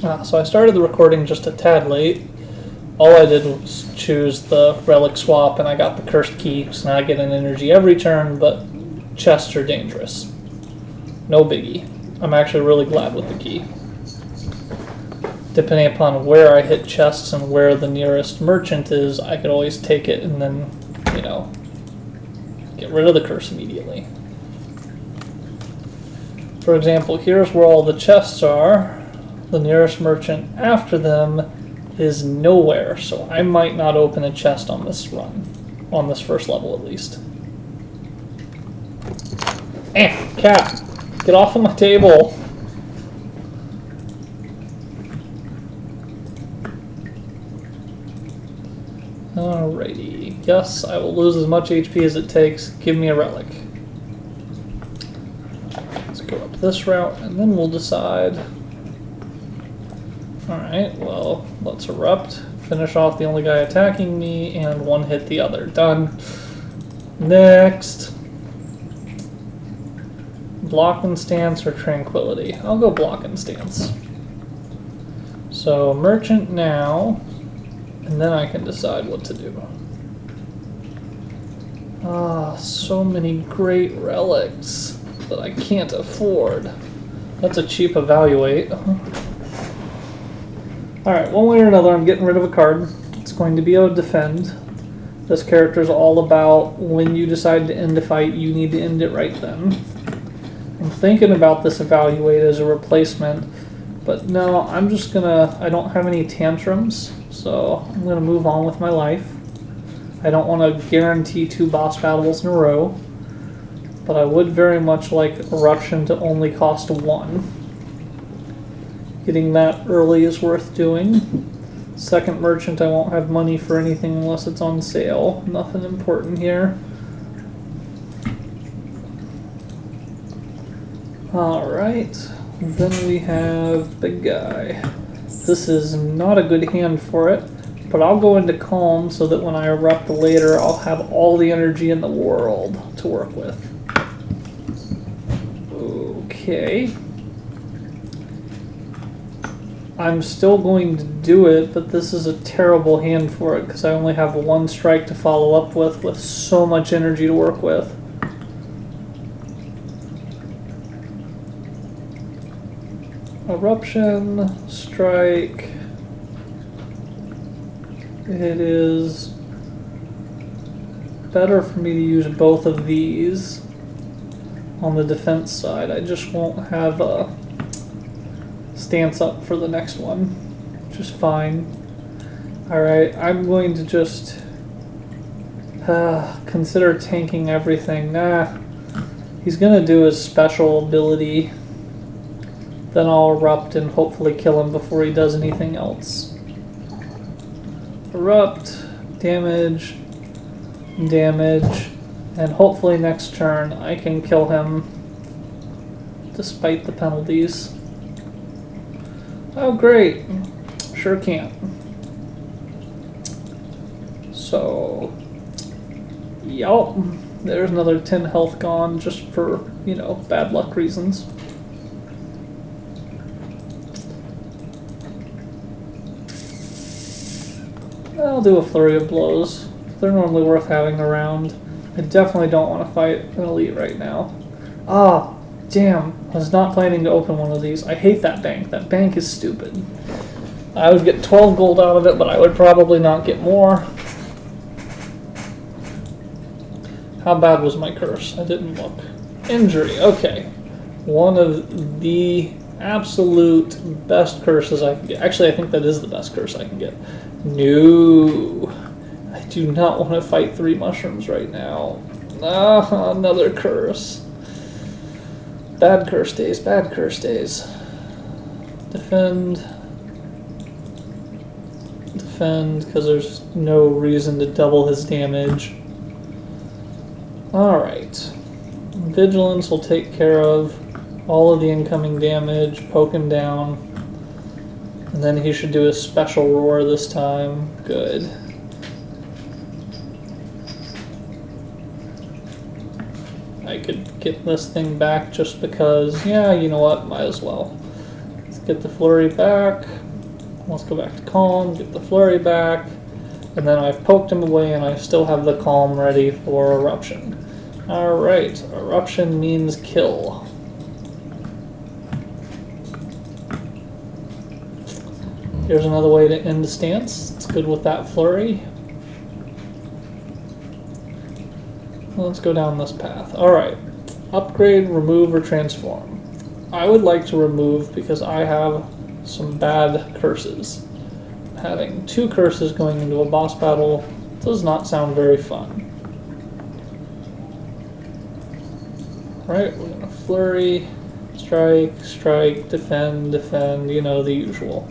So I started the recording just a tad late. All I did was choose the relic swap and I got the cursed key, so now I get an energy every turn, but chests are dangerous. No biggie. I'm actually really glad with the key. Depending upon where I hit chests and where the nearest merchant is, I could always take it and then, you know, get rid of the curse immediately. For example, here's where all the chests are. The nearest merchant after them is nowhere, so I might not open a chest on this run. On this first level, at least. Cat! Get off of my table! Alrighty. Yes, I will lose as much HP as it takes. Give me a relic. Let's go up this route, and then we'll decide. Alright, well, let's erupt. Finish off the only guy attacking me, and one hit the other. Done. Next. Block and stance or tranquility? I'll go block and stance. So, merchant now, and then I can decide what to do. Ah, so many great relics that I can't afford. That's a cheap evaluate. Alright, one way or another, I'm getting rid of a card. It's going to be a defend. This character is all about when you decide to end a fight, you need to end it right then. I'm thinking about this evaluate as a replacement, but no, I'm just gonna, I don't have any tantrums, so I'm gonna move on with my life. I don't want to guarantee 2 boss battles in a row, but I would very much like Eruption to only cost 1. Getting that early is worth doing. Second merchant, I won't have money for anything unless it's on sale. Nothing important here. Alright, then we have big guy. This is not a good hand for it, but I'll go into calm so that when I erupt later, I'll have all the energy in the world to work with. Okay. I'm still going to do it, but this is a terrible hand for it because I only have 1 strike to follow up with so much energy to work with. Eruption, strike. It is better for me to use both of these on the defense side. I just won't have a stance up for the next one, which is fine. Alright, I'm going to just consider tanking everything. Nah, he's gonna do his special ability. Then I'll erupt and hopefully kill him before he does anything else. Erupt, damage, damage, and hopefully next turn I can kill him despite the penalties. Oh great, sure can't. So, yup, there's another 10 health gone just for, you know, bad luck reasons. I'll do a flurry of blows. They're normally worth having around. I definitely don't want to fight an elite right now. Ah, damn. I was not planning to open one of these. I hate that bank. That bank is stupid. I would get 12 gold out of it, but I would probably not get more. How bad was my curse? I didn't look. Injury. Okay. One of the absolute best curses I can get. Actually, I think that is the best curse I can get. No. I do not want to fight 3 mushrooms right now. Ah, another curse. Bad curse days, bad curse days. Defend. Defend, because there's no reason to double his damage. Alright. Vigilance will take care of all of the incoming damage, poke him down. And then he should do a special roar this time. Good. I could get this thing back just because, yeah, you know what, might as well. get the flurry back. Let's go back to calm, get the flurry back. And then I've poked him away and I still have the calm ready for eruption. Alright, eruption means kill. Here's another way to end the stance. It's good with that flurry. Let's go down this path. Alright, upgrade, remove, or transform. I would like to remove because I have some bad curses. Having 2 curses going into a boss battle does not sound very fun. Right, we're going to flurry, strike, strike, defend, defend, you know, the usual.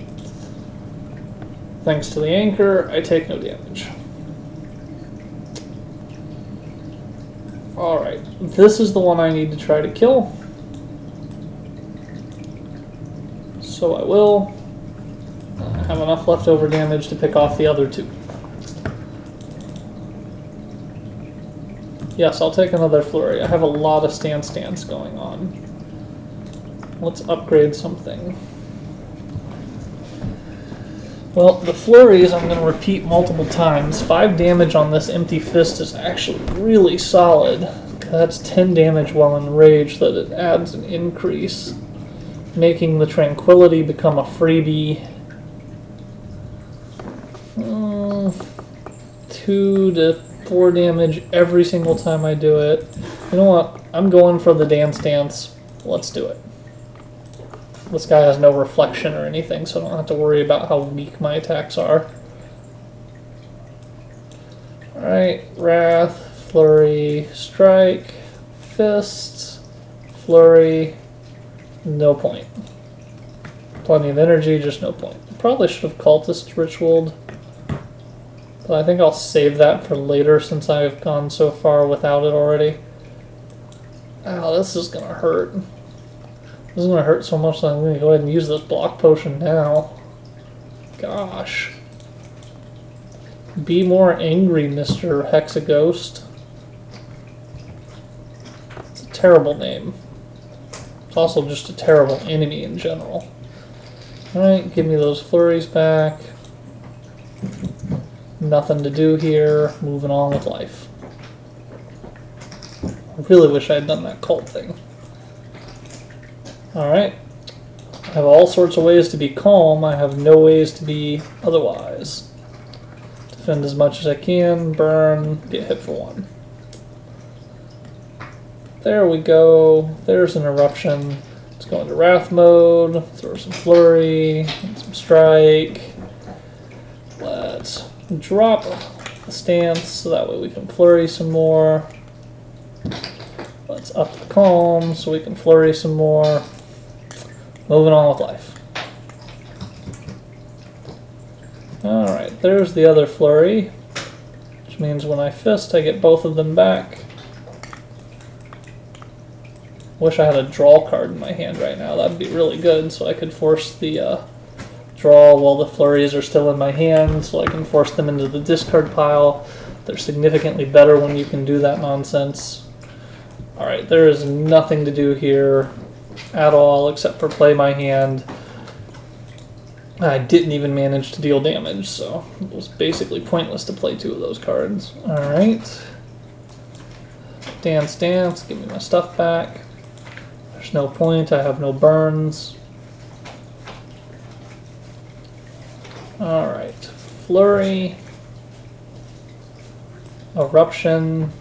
Thanks to the anchor, I take no damage. Alright, this is the one I need to try to kill. So I will. I have enough leftover damage to pick off the other 2. Yes, I'll take another flurry. I have a lot of stance going on. Let's upgrade something. Well, the flurries I'm going to repeat multiple times. 5 damage on this empty fist is actually really solid. That's 10 damage while enraged, that it adds an increase, making the tranquility become a freebie. 2 to 4 damage every single time I do it. You know what? I'm going for the dance. Let's do it. This guy has no reflection or anything, so I don't have to worry about how weak my attacks are. Alright, Wrath, Flurry, Strike, Fist, Flurry, no point. Plenty of energy, just no point. Probably should have Cultist Ritualed, but I think I'll save that for later since I've gone so far without it already. Ow, this is gonna hurt. This is going to hurt so much that I'm going to go ahead and use this block potion now. Gosh. Be more angry, Mr. Hexaghost. It's a terrible name. It's also just a terrible enemy in general. Alright, give me those flurries back. Nothing to do here. Moving on with life. I really wish I had done that cult thing. Alright, I have all sorts of ways to be calm, I have no ways to be otherwise. Defend as much as I can, burn, get hit for 1. There we go, there's an eruption. Let's go into Wrath mode, throw some flurry, and some strike. Let's drop the stance so that way we can flurry some more. Let's up the calm so we can flurry some more. Moving on with life. Alright, there's the other flurry, which means when I fist, I get both of them back. Wish I had a draw card in my hand right now. That'd be really good, so I could force the draw while the flurries are still in my hand, so I can force them into the discard pile. They're significantly better when you can do that nonsense. Alright, there is nothing to do here at all except for play my hand. I didn't even manage to deal damage, so it was basically pointless to play 2 of those cards. Alright. Dance, give me my stuff back. There's no point, I have no burns. Alright. Flurry. Eruption.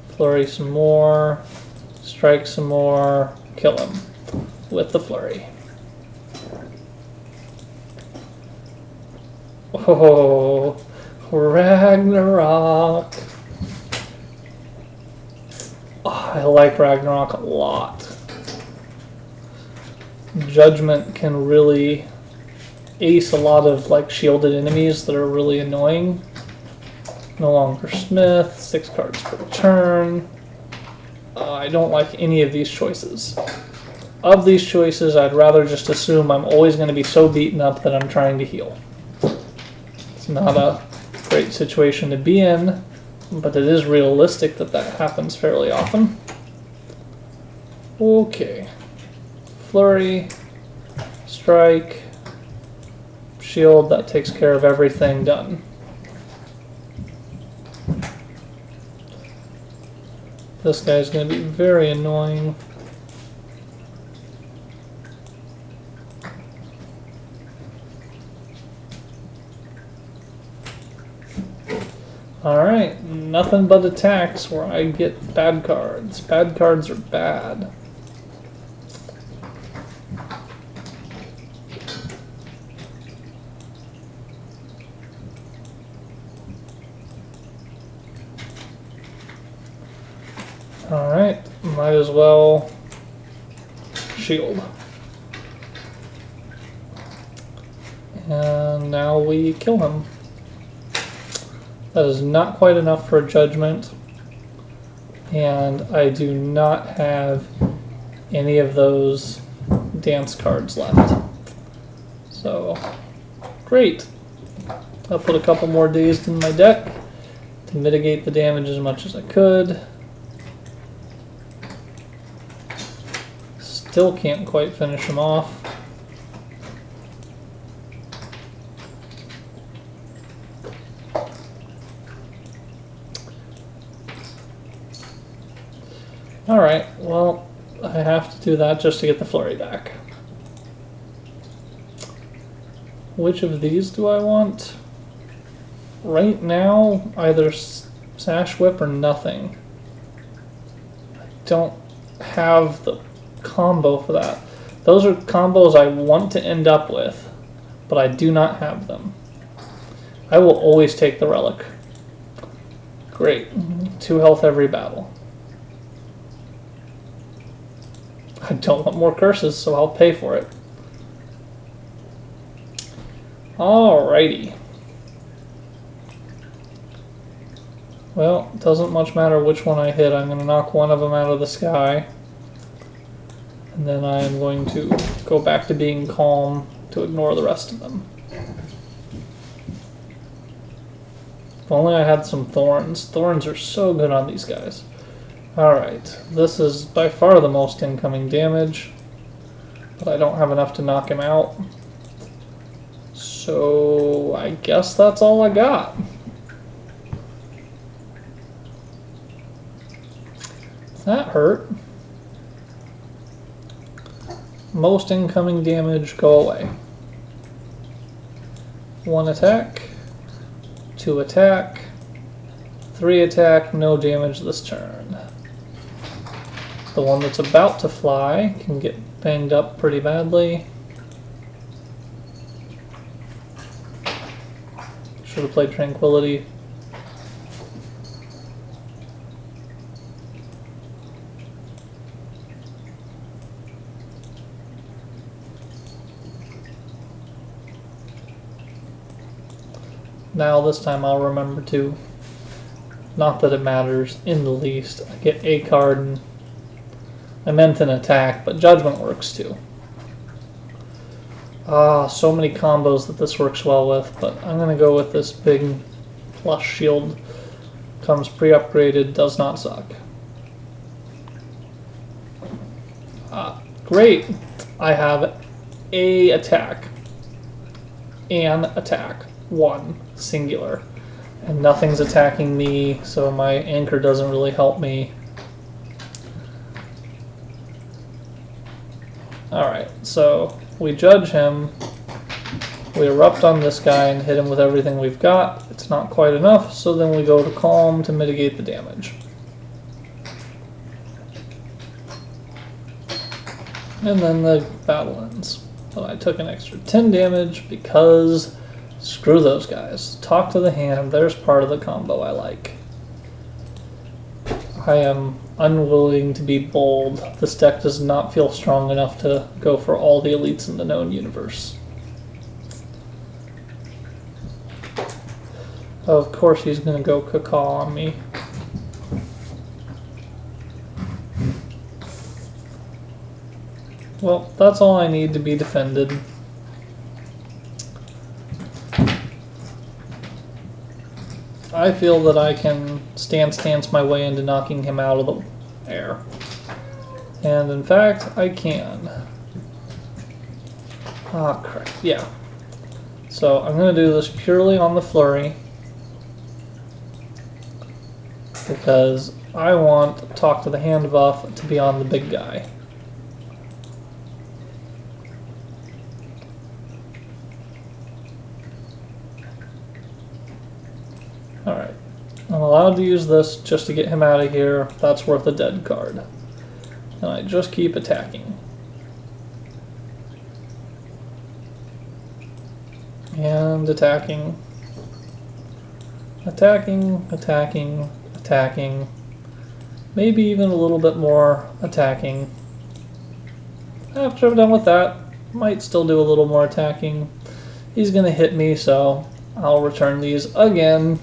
Flurry some more. Strike some more, kill him with the flurry. Oh, Ragnarok. Oh, I like Ragnarok a lot. Judgment can really ace a lot of like shielded enemies that are really annoying. No longer Smith, 6 cards per turn. I don't like any of these choices. Of these choices, I'd rather just assume I'm always going to be so beaten up that I'm trying to heal. It's not a great situation to be in, but it is realistic that that happens fairly often. Okay. Flurry. strike, shield, that takes care of everything, done. This guy's going to be very annoying. Alright, nothing but attacks where I get bad cards. Bad cards are bad. Alright, might as well shield. And now we kill him. That is not quite enough for a judgment, and I do not have any of those dance cards left. So, great. I'll put a couple more dazed in my deck to mitigate the damage as much as I could. Still can't quite finish him off. Alright, well, I have to do that just to get the flurry back. Which of these do I want? Right now, either Sash Whip or nothing. I don't have the combo for that. Those are combos I want to end up with, but I do not have them. I will always take the relic. Great. 2 health every battle. I don't want more curses, so I'll pay for it. Alrighty. Well, it doesn't much matter which one I hit. I'm going to knock one of them out of the sky. And then I'm going to go back to being calm to ignore the rest of them. If only I had some thorns. Thorns are so good on these guys. Alright, this is by far the most incoming damage, but I don't have enough to knock him out. So I guess that's all I got. That hurt. Most incoming damage, go away. 1 attack, 2 attack, 3 attack, no damage this turn. The one that's about to fly can get banged up pretty badly. Should have played Tranquility. Now this time I'll remember to. Not that it matters in the least. I get a card and I meant an attack, but judgment works too. So many combos that this works well with, but I'm going to go with this big plus shield. Comes pre-upgraded, does not suck. Great! I have a attack. An attack. 1. Singular. And nothing's attacking me, so my anchor doesn't really help me. Alright, so we judge him, we erupt on this guy and hit him with everything we've got. It's not quite enough, so then we go to calm to mitigate the damage. And then the battle ends. But I took an extra 10 damage because screw those guys. Talk to the hand, there's part of the combo I like. I am unwilling to be bold. This deck does not feel strong enough to go for all the elites in the known universe. Of course he's going to go cacaw on me. Well, that's all I need to be defended. I feel that I can stance my way into knocking him out of the air. And in fact, I can. Ah, crap. Yeah. So I'm going to do this purely on the flurry because I want Talk to the Hand buff to be on the big guy. Alright. I'm allowed to use this just to get him out of here. That's worth a dead card. And I just keep attacking. And attacking. Attacking, attacking, attacking. Maybe even a little bit more attacking. After I'm done with that, might still do a little more attacking. He's gonna hit me, so I'll return these again.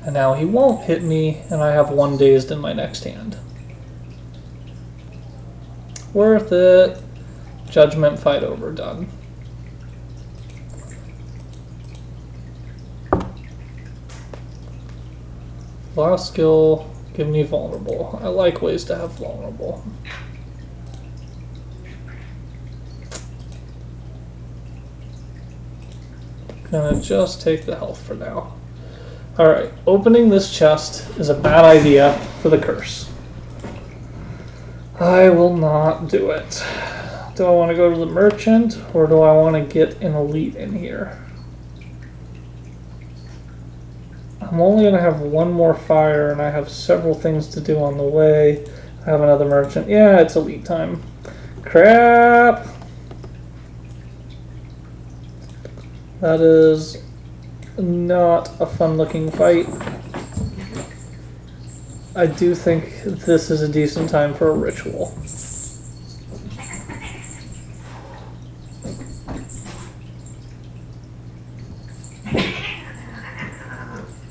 And now he won't hit me, and I have one dazed in my next hand. Worth it. Judgment, fight over, done. Last skill, give me vulnerable. I like ways to have vulnerable. Gonna just take the health for now. Alright, opening this chest is a bad idea for the curse. I will not do it. Do I want to go to the merchant, or do I want to get an elite in here? I'm only going to have one more fire, and I have several things to do on the way. I have another merchant. Yeah, it's elite time. Crap! That is not a fun-looking fight. I do think this is a decent time for a ritual.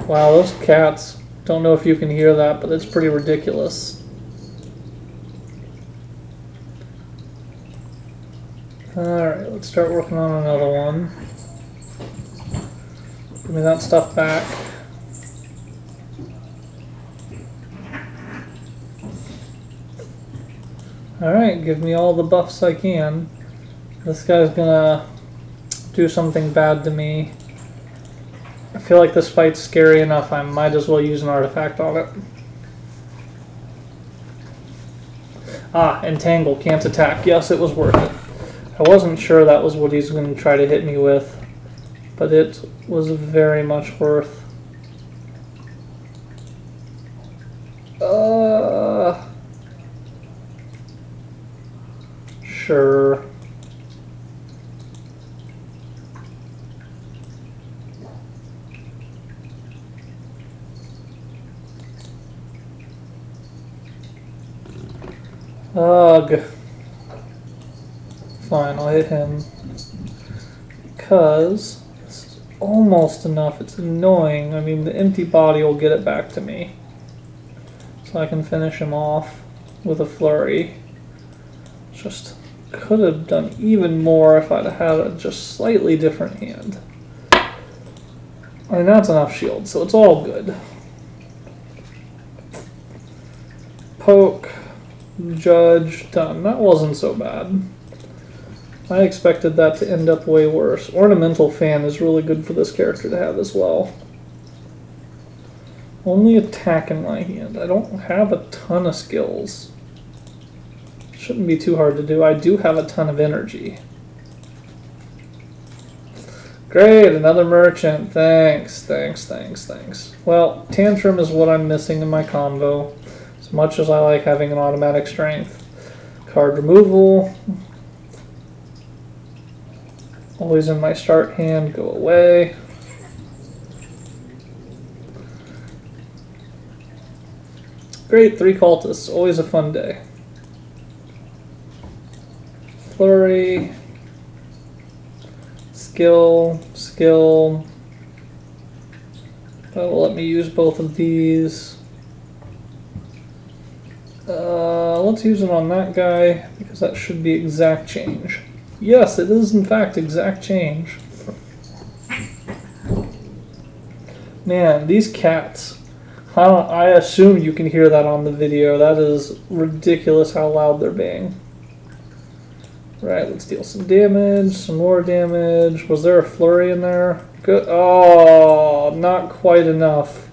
Wow, those cats. Don't know if you can hear that, but it's pretty ridiculous. Alright, let's start working on another one. Give me that stuff back. Alright, give me all the buffs I can. This guy's gonna do something bad to me. I feel like this fight's scary enough, I might as well use an artifact on it. Ah, entangle, can't attack. Yes, it was worth it. I wasn't sure that was what he's going to try to hit me with, but it was very much worth. Sure. Ugh. Fine, I'll hit him. Because this is almost enough. It's annoying. I mean, the empty body will get it back to me. So I can finish him off with a flurry. Just could have done even more if I'd had a just slightly different hand. I mean, that's enough shield, so it's all good. Poke. Judge, done. That wasn't so bad. I expected that to end up way worse. Ornamental Fan is really good for this character to have as well. Only attack in my hand. I don't have a ton of skills. Shouldn't be too hard to do. I do have a ton of energy. Great, another merchant. Thanks, thanks, thanks, thanks. Well, Tantrum is what I'm missing in my combo. As much as I like having an automatic strength. Card removal. Always in my start hand, go away. Great, 3 cultists, always a fun day. Flurry. Skill, skill. That will let me use both of these. Let's use it on that guy, because that should be exact change. Yes, it is in fact exact change. Man, these cats. I assume you can hear that on the video. That is ridiculous how loud they're being. Right, let's deal some damage, some more damage. Was there a flurry in there? Good. Oh, not quite enough.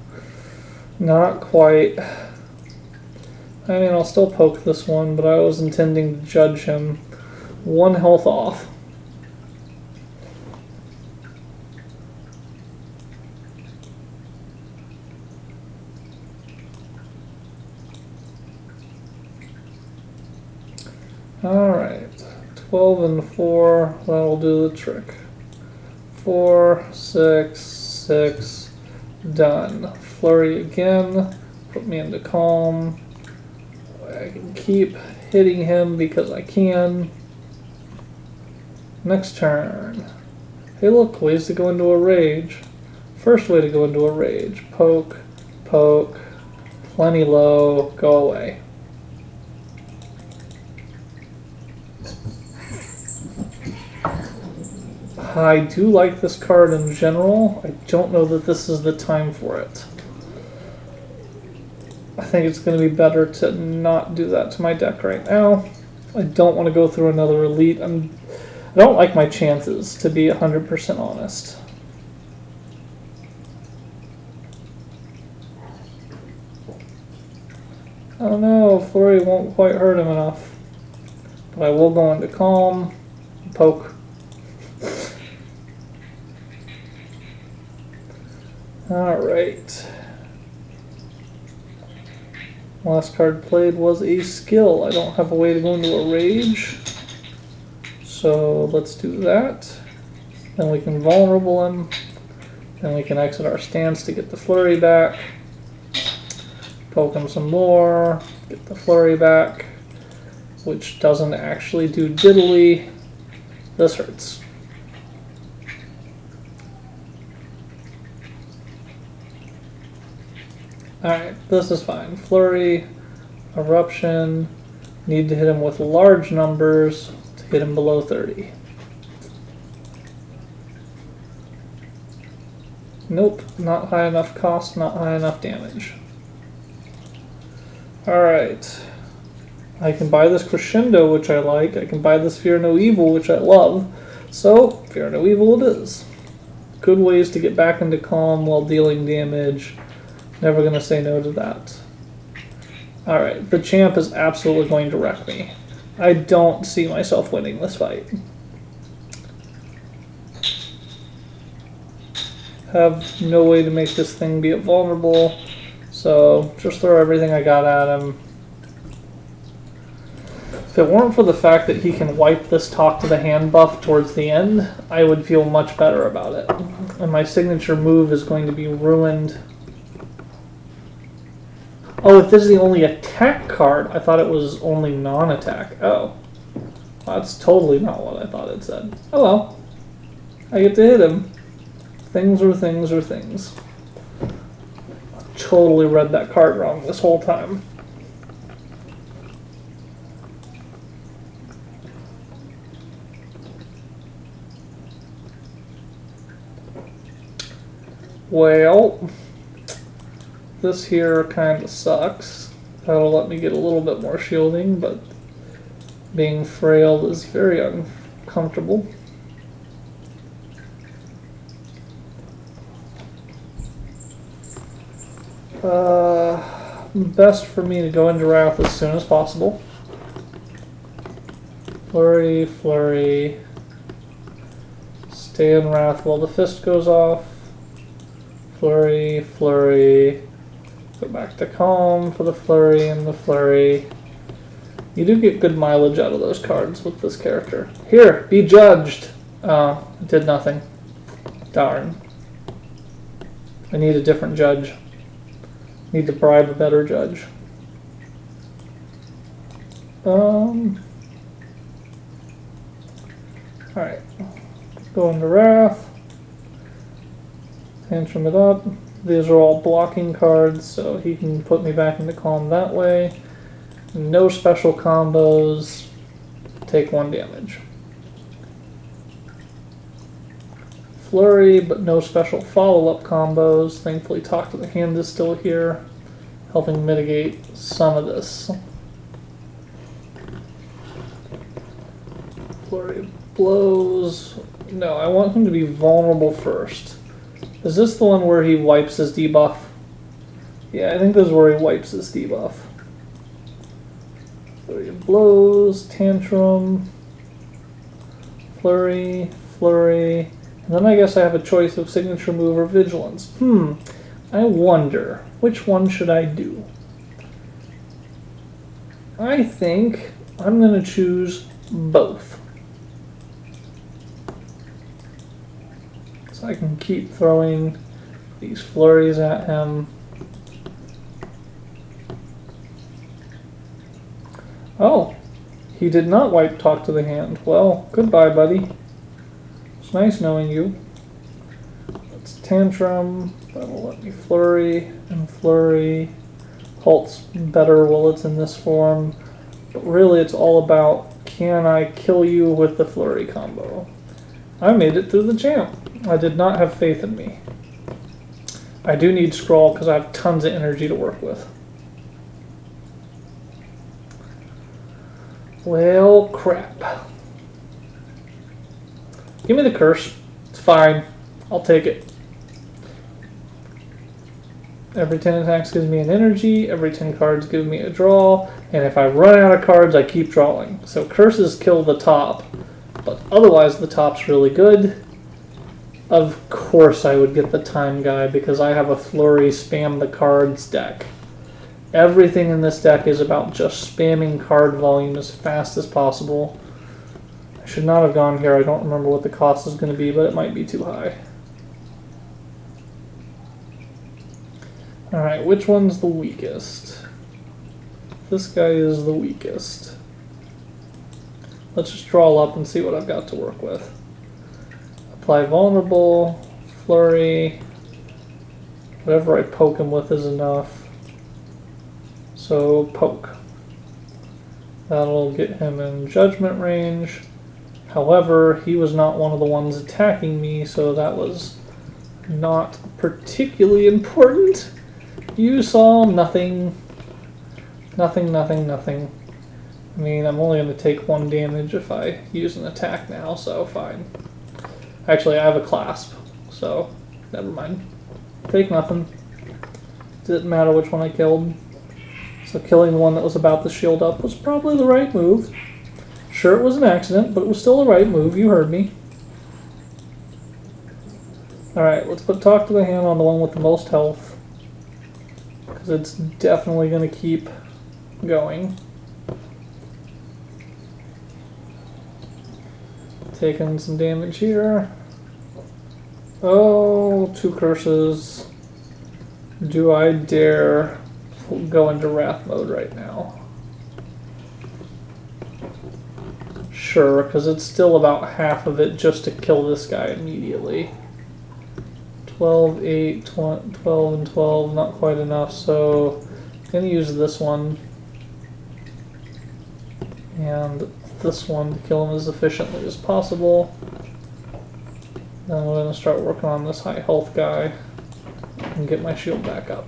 Not quite. I mean, I'll still poke this one, but I was intending to judge him. 1 health off. Alright, 12 and 4, that'll do the trick. 4, 6, 6, done. Flurry again, put me into calm. I can keep hitting him because I can. Next turn. Hey look, ways to go into a rage. First way to go into a rage. Poke, poke, plenty low, go away. I do like this card in general. I don't know that this is the time for it. I think it's going to be better to not do that to my deck right now. I don't want to go through another elite. I don't like my chances, to be 100% honest. Oh no, Flurry won't quite hurt him enough. But I will go into calm, poke. Alright. Last card played was a skill. I don't have a way to go into a rage. So let's do that. Then we can vulnerable him. Then we can exit our stance to get the flurry back. Poke him some more. Get the flurry back. Which doesn't actually do diddly. This hurts. Alright, this is fine. Flurry, eruption, need to hit him with large numbers to get him below 30. Nope, not high enough cost, not high enough damage. Alright, I can buy this Crescendo, which I like. I can buy this Fear No Evil, which I love. So, Fear No Evil it is. Good ways to get back into calm while dealing damage. Never going to say no to that. Alright, the champ is absolutely going to wreck me. I don't see myself winning this fight. Have no way to make this thing be vulnerable, so just throw everything I got at him. If it weren't for the fact that he can wipe this talk to the hand buff towards the end, I would feel much better about it. And my signature move is going to be ruined. Oh, if this is the only attack card, I thought it was only non-attack. Oh. That's totally not what I thought it said. Oh well. I get to hit him. Things are things are things. Totally read that card wrong this whole time. Well, this here kind of sucks. That'll let me get a little bit more shielding, but being frail is very uncomfortable. Best for me to go into Wrath as soon as possible. Flurry, flurry. Stay in Wrath while the fist goes off. Flurry, flurry. Go back to calm for the flurry and the flurry. You do get good mileage out of those cards with this character. Here, be judged. Oh, it did nothing. Darn. I need a different judge. Need to bribe a better judge. Alright. Go into Wrath. Tantrum it up. These are all blocking cards, so he can put me back into calm that way. No special combos. Take 1 damage. Flurry, but no special follow-up combos. Thankfully, Talk to the Hand is still here, helping mitigate some of this. flurry of blows. No, I want him to be vulnerable first. Is this the one where he wipes his debuff? Yeah, I think this is where he wipes his debuff. Flurry of blows, tantrum, flurry, flurry. And then I guess I have a choice of signature move or vigilance. I wonder, which one should I do? I think I'm going to choose both. So I can keep throwing these flurries at him. Oh, he did not wipe talk to the hand. Well, goodbye, buddy. It's nice knowing you. Let's tantrum. That'll let me flurry and flurry. Halt's better while it's in this form. But really it's all about, can I kill you with the flurry combo? I made it through the champ. I did not have faith in me. I do need scroll because I have tons of energy to work with. Well, crap. Give me the curse. It's fine. I'll take it. Every 10 attacks gives me an energy, every 10 cards give me a draw, and if I run out of cards, I keep drawing. So curses kill the top, but otherwise the top's really good. Of course I would get the time guy because I have a flurry spam the cards deck. Everything in this deck is about just spamming card volume as fast as possible. I should not have gone here. I don't remember what the cost is going to be, but it might be too high. Alright, which one's the weakest? This guy is the weakest. Let's just draw up and see what I've got to work with. Apply vulnerable, flurry, whatever I poke him with is enough. So poke. That'll get him in judgment range. However, he was not one of the ones attacking me, so that was not particularly important. You saw nothing. Nothing, nothing, nothing. I mean, I'm only going to take 1 damage if I use an attack now, so fine. Actually, I have a clasp, so never mind. Take nothing. Didn't matter which one I killed. So killing the one that was about to shield up was probably the right move. Sure, it was an accident, but it was still the right move. You heard me. Alright, let's put talk to the hand on the one with the most health. Because it's definitely going to keep going. Taking some damage here. Oh, 2 curses. Do I dare go into wrath mode right now? Sure, because it's still about half of it just to kill this guy immediately. 12, 8, 12, and 12, not quite enough, so I'm going to use this one and this one to kill him as efficiently as possible. Then I'm going to start working on this high health guy and get my shield back up.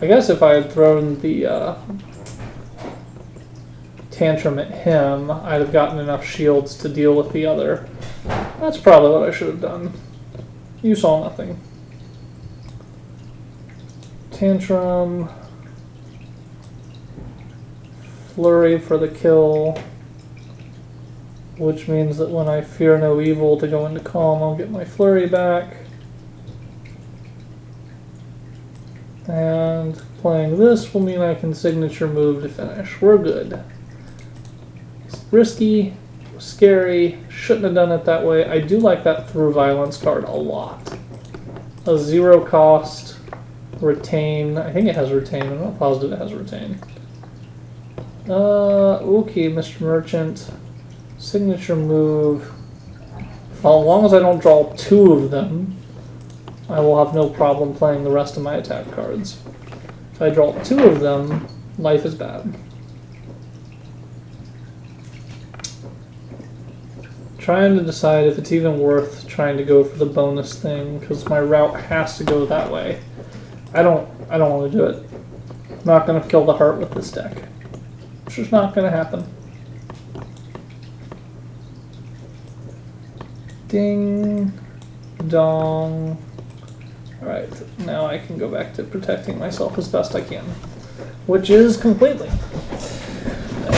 I guess if I had thrown the tantrum at him, I'd have gotten enough shields to deal with the other. That's probably what I should have done. You saw nothing. Tantrum. Flurry for the kill. Which means that when I fear no evil to go into calm, I'll get my flurry back. And playing this will mean I can signature move to finish. We're good. It's risky. Scary, shouldn't have done it that way. I do like that through violence card a lot. A 0 cost, retain. I think it has retain. I'm not positive it has retain. Okay, Mr. Merchant. Signature move. Well, as long as I don't draw 2 of them, I will have no problem playing the rest of my attack cards. If I draw 2 of them, life is bad. Trying to decide if it's even worth trying to go for the bonus thing, because my route has to go that way. I don't want to do it. I'm not going to kill the heart with this deck. It's just not going to happen. Ding, dong. Alright, now I can go back to protecting myself as best I can, which is completely.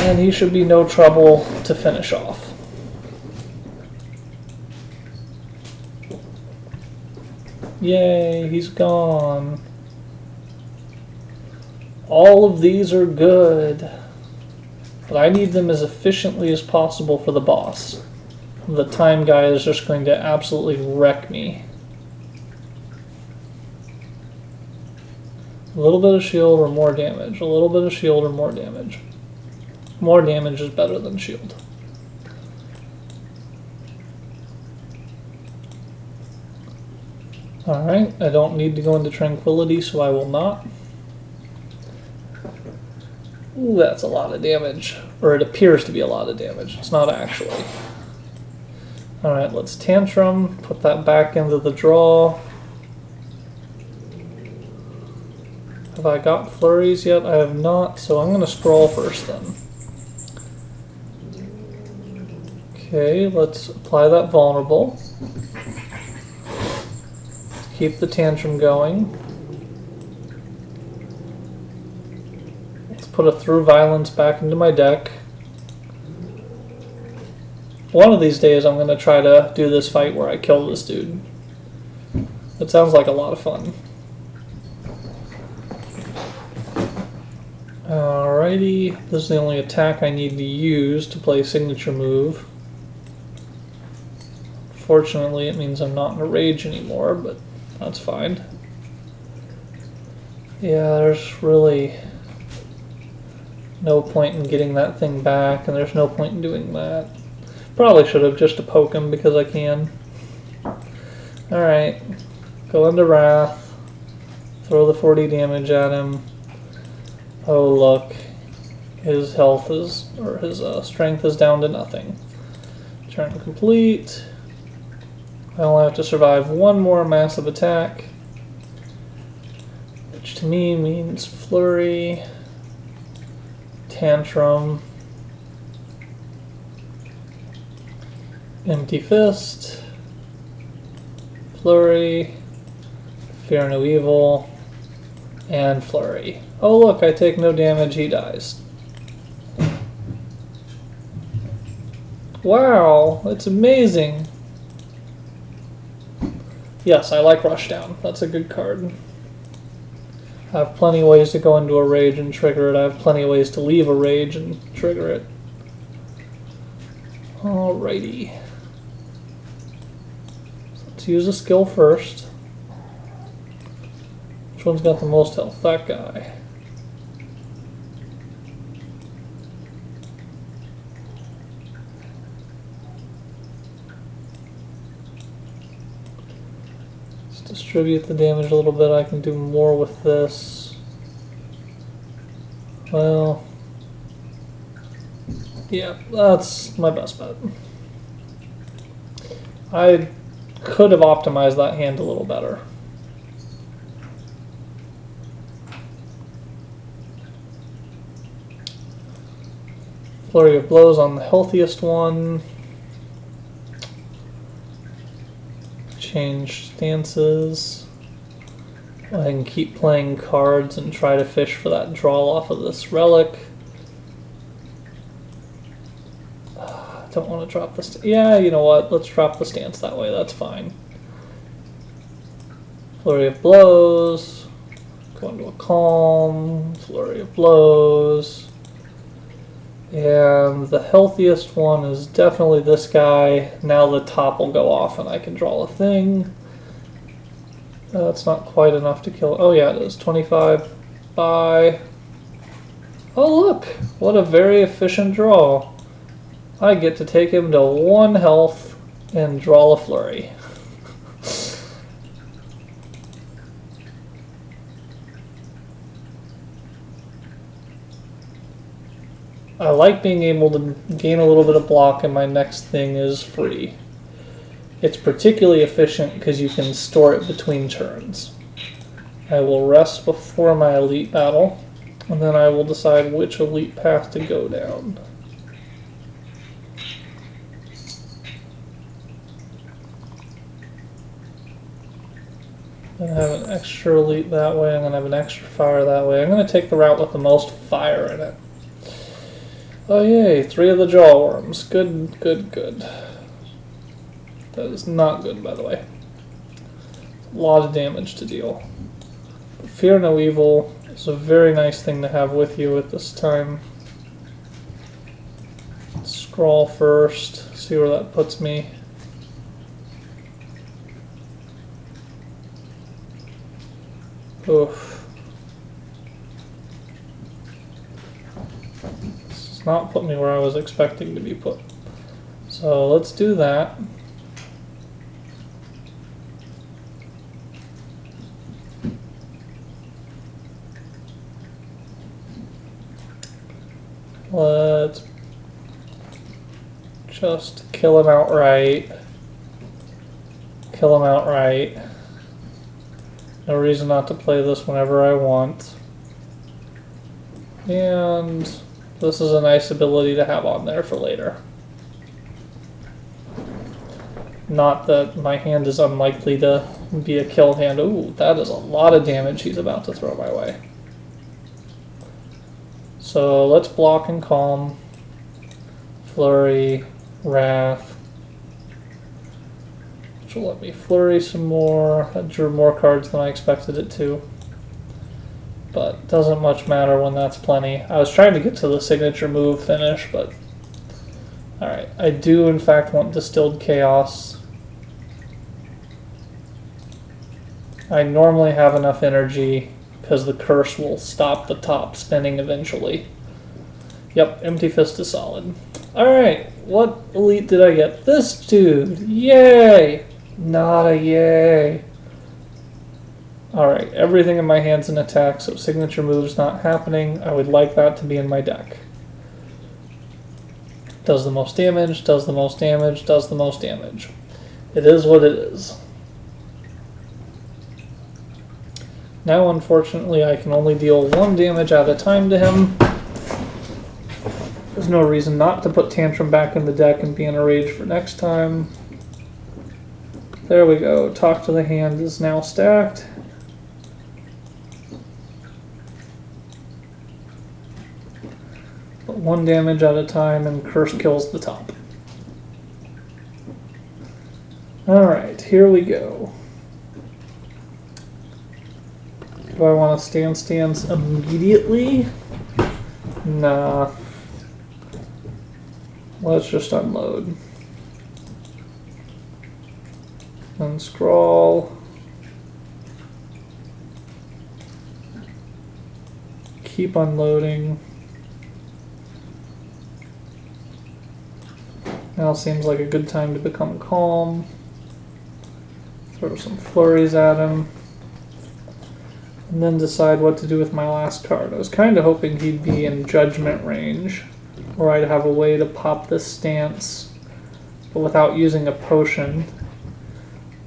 And he should be no trouble to finish off. Yay, he's gone. All of these are good, but I need them as efficiently as possible for the boss. The time guy is just going to absolutely wreck me. A little bit of shield or more damage. A little bit of shield or more damage. More damage is better than shield. Alright, I don't need to go into tranquility, so I will not. Ooh, that's a lot of damage. Or it appears to be a lot of damage. It's not actually. Alright, let's tantrum. Put that back into the draw. Have I got flurries yet? I have not, so I'm going to scroll first then. Okay, let's apply that vulnerable. Keep the tantrum going. Let's put a through violence back into my deck. One of these days I'm going to try to do this fight where I kill this dude. It sounds like a lot of fun. Alrighty, this is the only attack I need to use to play signature move. Fortunately, it means I'm not in a rage anymore, but that's fine. Yeah, there's really no point in getting that thing back, and there's no point in doing that. Probably should have just to poke him because I can. Alright, go into Wrath, throw the 40 damage at him. Oh look, his health is, or his strength is down to nothing. Turn complete. I only have to survive one more massive attack, which to me means flurry, tantrum, empty fist, flurry, fear no evil, and flurry. Oh look, I take no damage, he dies. Wow, it's amazing. Yes, I like Rushdown. That's a good card. I have plenty of ways to go into a rage and trigger it. I have plenty of ways to leave a rage and trigger it. Alrighty. Let's use a skill first. Which one's got the most health? That guy. Distribute the damage a little bit. I can do more with this. Well, yeah, that's my best bet. I could have optimized that hand a little better. Flurry of blows on the healthiest one. Change stances. I can keep playing cards and try to fish for that draw off of this relic. Don't want to drop the yeah, you know what? Let's drop the stance that way. That's fine. Flurry of blows. Go into a calm. Flurry of blows. And the healthiest one is definitely this guy. Now the top will go off and I can draw a thing. That's not quite enough to kill. Oh yeah, it is. 25 by... Oh look! What a very efficient draw. I get to take him to 1 health and draw a flurry. I like being able to gain a little bit of block and my next thing is free. It's particularly efficient because you can store it between turns. I will rest before my elite battle, and then I will decide which elite path to go down. I'm going to have an extra elite that way. I'm going to have an extra fire that way. I'm going to take the route with the most fire in it. Oh yay, 3 of the jaw worms. Good, good, good. That is not good, by the way. A lot of damage to deal. But fear no evil is a very nice thing to have with you at this time. Scrawl first, see where that puts me. Oof. This does not put me where I was expecting to be put. So let's do that. Let's just kill him outright. Kill him outright. No reason not to play this whenever I want. And this is a nice ability to have on there for later. Not that my hand is unlikely to be a kill hand. Ooh, that is a lot of damage he's about to throw my way. So let's block and calm. Flurry, wrath. Which will let me flurry some more. I drew more cards than I expected it to. But doesn't much matter when that's plenty. I was trying to get to the signature move finish, but alright. I do in fact want Distilled Chaos. I normally have enough energy because the curse will stop the top spinning eventually. Yep, Empty Fist is solid. Alright, what elite did I get? This dude! Yay! Not a yay. Alright, everything in my hand's an attack, so signature move's not happening. I would like that to be in my deck. Does the most damage, does the most damage, does the most damage. It is what it is. Now, unfortunately, I can only deal 1 damage at a time to him. There's no reason not to put Tantrum back in the deck and be in a rage for next time. There we go. Talk to the Hand is now stacked. But 1 damage at a time, and Curse kills the top. Alright, here we go. Do I want to stand stance immediately? Nah. Let's just unload. Unscroll. Keep unloading. Now seems like a good time to become calm. Throw some flurries at him. And then decide what to do with my last card. I was kind of hoping he'd be in judgment range, or I'd have a way to pop this stance, but without using a potion.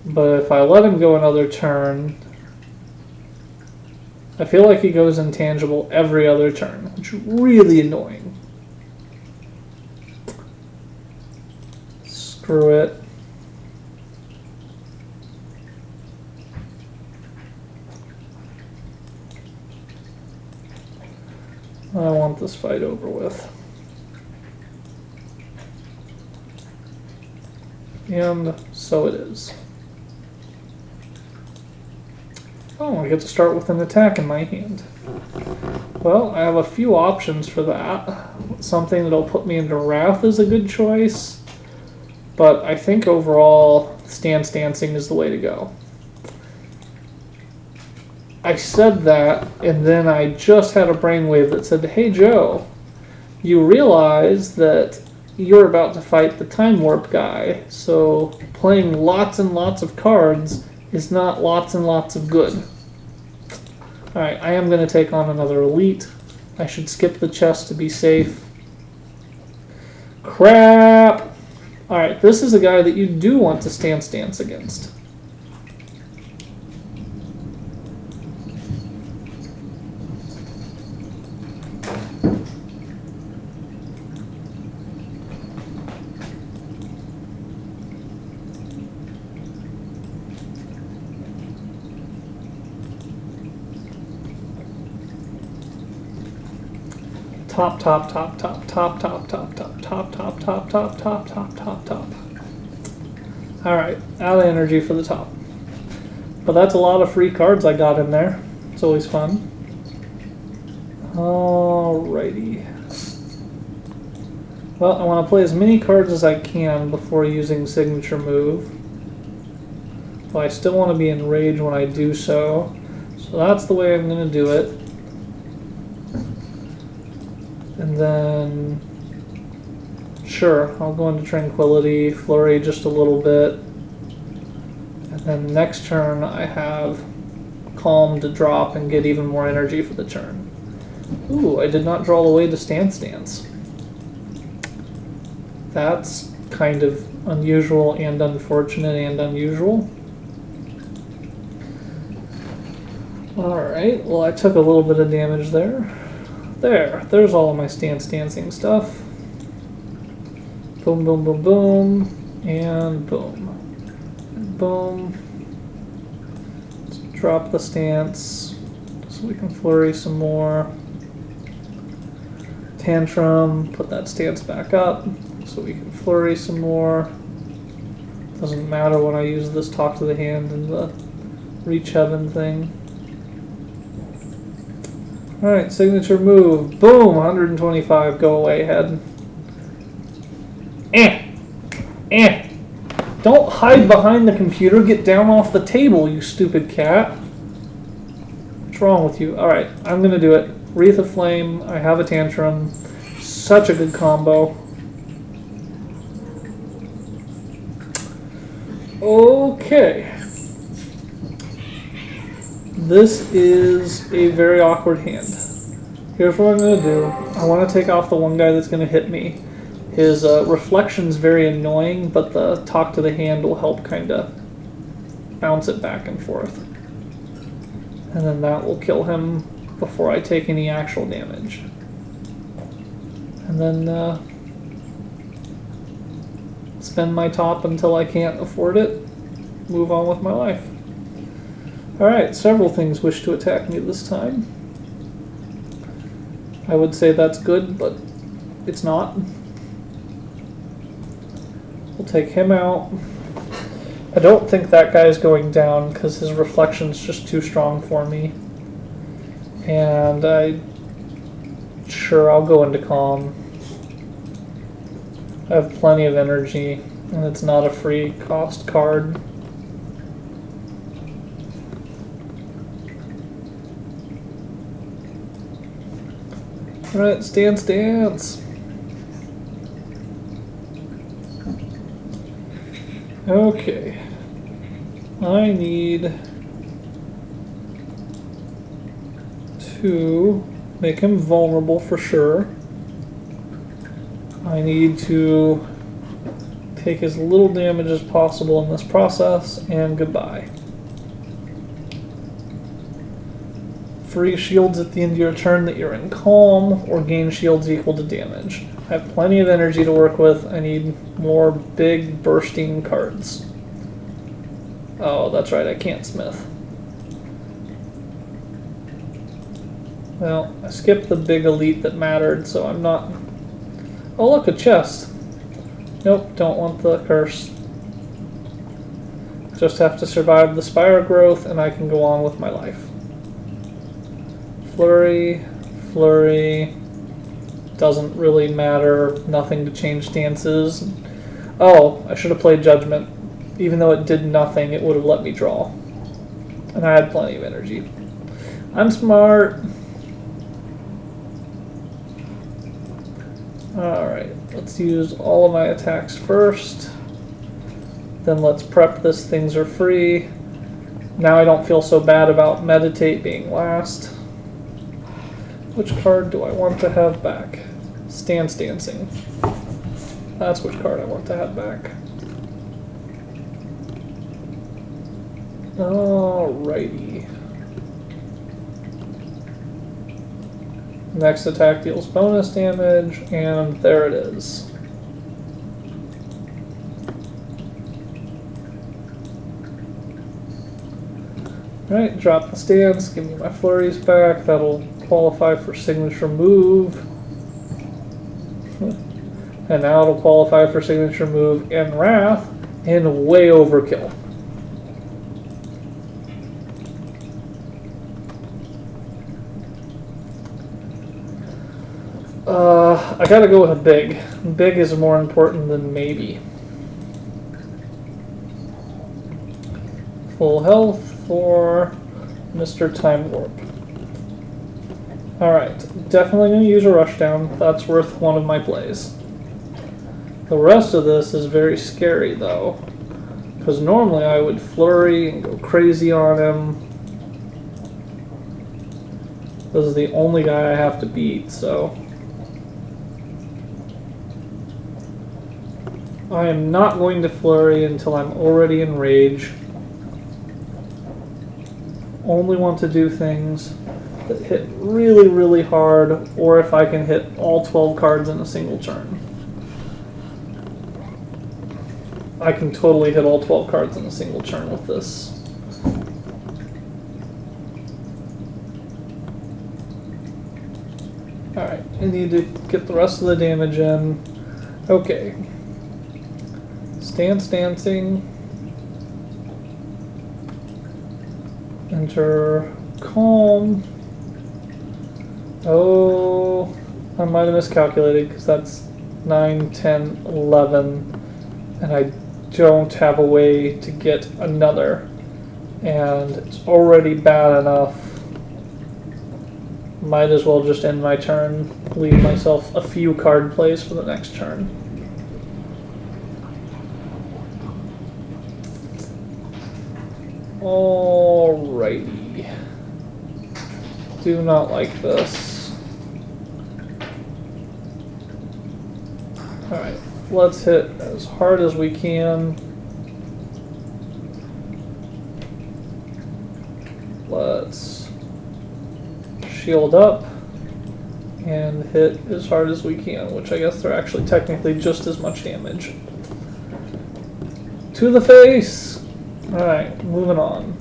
But if I let him go another turn, I feel like he goes intangible every other turn, which is really annoying. Screw it. I want this fight over with. And so it is. Oh, I get to start with an attack in my hand. Well, I have a few options for that. Something that'll put me into Wrath is a good choice. But I think overall, stance dancing is the way to go. I said that, and then I just had a brainwave that said, hey Joe, you realize that you're about to fight the Time Warp guy, so playing lots and lots of cards is not lots and lots of good. Alright, I am going to take on another elite. I should skip the chest to be safe. Crap! Alright, this is a guy that you do want to stance dance against. top, top, top, top, top, top, top, top, top, top, top, top, top, top, top, top. Alright, out of energy for the top. But that's a lot of free cards I got in there. It's always fun. Alrighty. Well, I want to play as many cards as I can before using signature move. But I still want to be in rage when I do so. So that's the way I'm going to do it. And then, sure, I'll go into Tranquility, Flurry just a little bit. And then next turn I have Calm to drop and get even more energy for the turn. Ooh, I did not draw away the Stance Dance. That's kind of unusual and unfortunate and unusual. Alright, well I took a little bit of damage there. There's all of my Stance Dancing stuff. Boom, boom, boom, boom, and boom. And boom. Let's drop the stance so we can flurry some more. Tantrum, put that stance back up so we can flurry some more. Doesn't matter when I use this talk to the hand and the reach heaven thing. Alright, signature move. Boom! 125. Go away, head. Don't hide behind the computer. Get down off the table, you stupid cat. What's wrong with you? Alright, I'm gonna do it. Wreath of Flame. I have a Tantrum. Such a good combo. Okay. This is a very awkward hand. Here's what I'm going to do. I want to take off the one guy that's going to hit me. His reflection's very annoying, but the talk to the hand will help kind of bounce it back and forth. And then that will kill him before I take any actual damage. And then spend my top until I can't afford it. Move on with my life. Alright, several things wish to attack me this time. I would say that's good, but it's not. We'll take him out. I don't think that guy's going down because his reflection's just too strong for me. And sure, I'll go into Calm. I have plenty of energy, and it's not a free cost card. Alright, stance, dance. Okay. I need to make him vulnerable for sure. I need to take as little damage as possible in this process, and goodbye. Free shields at the end of your turn that you're in Calm, or gain shields equal to damage. I have plenty of energy to work with. I need more big, bursting cards. Oh, that's right, I can't smith. Well, I skipped the big elite that mattered, so I'm not... Oh, look, a chest. Nope, don't want the curse. Just have to survive the spire growth, and I can go on with my life. Flurry, flurry, doesn't really matter, nothing to change stances. Oh, I should have played Judgment. Even though it did nothing, it would have let me draw. And I had plenty of energy. I'm smart. Alright, let's use all of my attacks first. Then let's prep this. Things are free. Now I don't feel so bad about Meditate being last. Which card do I want to have back? Stance Dancing. That's which card I want to have back. Alrighty. Next attack deals bonus damage, and there it is. Alright, drop the stance, give me my flurries back. That'll qualify for signature move. And now it'll qualify for signature move and Wrath, and way overkill. I gotta go with a big. Big is more important than maybe. Full health for Mr. Time Warp. Alright, definitely going to use a rushdown. That's worth one of my plays. The rest of this is very scary though, because normally I would flurry and go crazy on him. This is the only guy I have to beat, so I am not going to flurry until I'm already in rage. Only want to do things that hit really, really hard, or if I can hit all 12 cards in a single turn. I can totally hit all 12 cards in a single turn with this. Alright, I need to get the rest of the damage in. Okay. Stance Dancing. Enter Calm. Oh, I might have miscalculated because that's 9, 10, 11, and I don't have a way to get another, and it's already bad enough. Might as well just end my turn, leave myself a few card plays for the next turn. Alrighty. Do not like this. Alright, let's hit as hard as we can. Let's shield up and hit as hard as we can, which I guess they're actually technically just as much damage. To the face! Alright, moving on.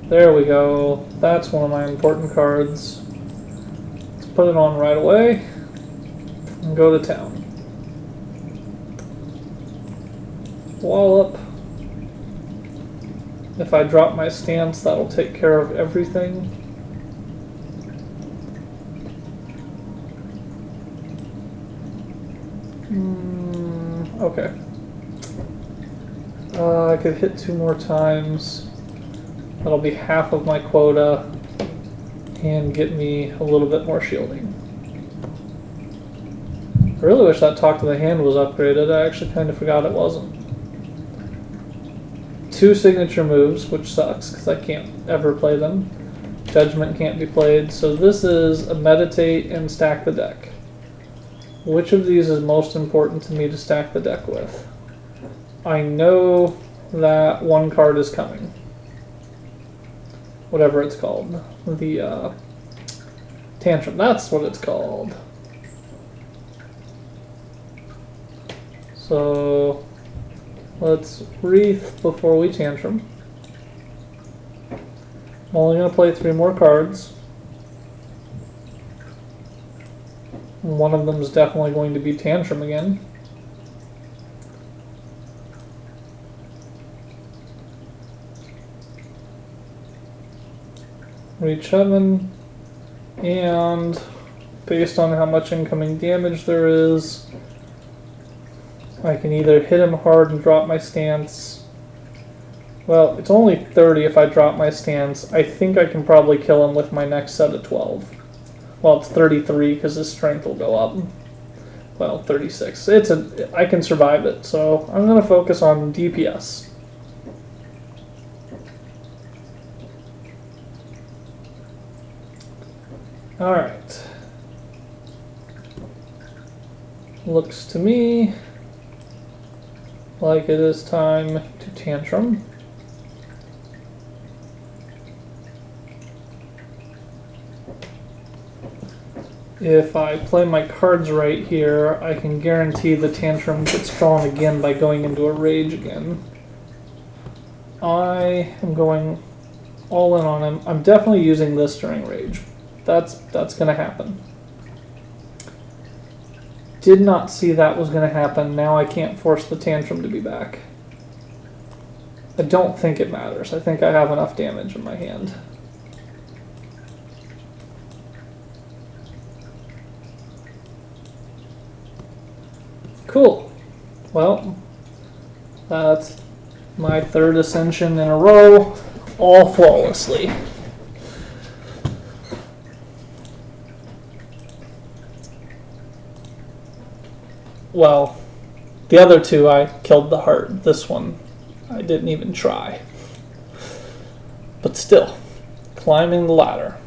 There we go. That's one of my important cards. Let's put it on right away and go to town. Wallop. If I drop my stance, that'll take care of everything. Okay. I could hit 2 more times. That'll be half of my quota and get me a little bit more shielding. I really wish that Talk to the Hand was upgraded. I actually kind of forgot it wasn't. 2 signature moves, which sucks because I can't ever play them. Judgment can't be played, so this is a Meditate and Stack the Deck. Which of these is most important to me to stack the deck with? I know that one card is coming. Whatever it's called. The Tantrum, that's what it's called. So let's Wreath before we Tantrum. I'm only going to play 3 more cards. One of them is definitely going to be Tantrum again. Reach 7, and based on how much incoming damage there is, I can either hit him hard and drop my stance. Well, it's only 30 if I drop my stance. I think I can probably kill him with my next set of 12. Well, it's 33 because his strength will go up. Well, 36. I can survive it, so I'm going to focus on DPS. Alright. Looks to me like it is time to Tantrum. If I play my cards right here, I can guarantee the Tantrum gets drawn again by going into a rage again. I am going all in on him. I'm definitely using this during rage. That's going to happen. did not see that was going to happen. Now I can't force the tantrum to be back. I don't think it matters. I think I have enough damage in my hand. Cool. Well, that's my third ascension in a row, all flawlessly. Well, the other two I killed the heart. This one I didn't even try. But still, climbing the ladder.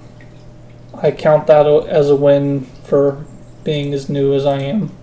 I count that as a win for being as new as I am.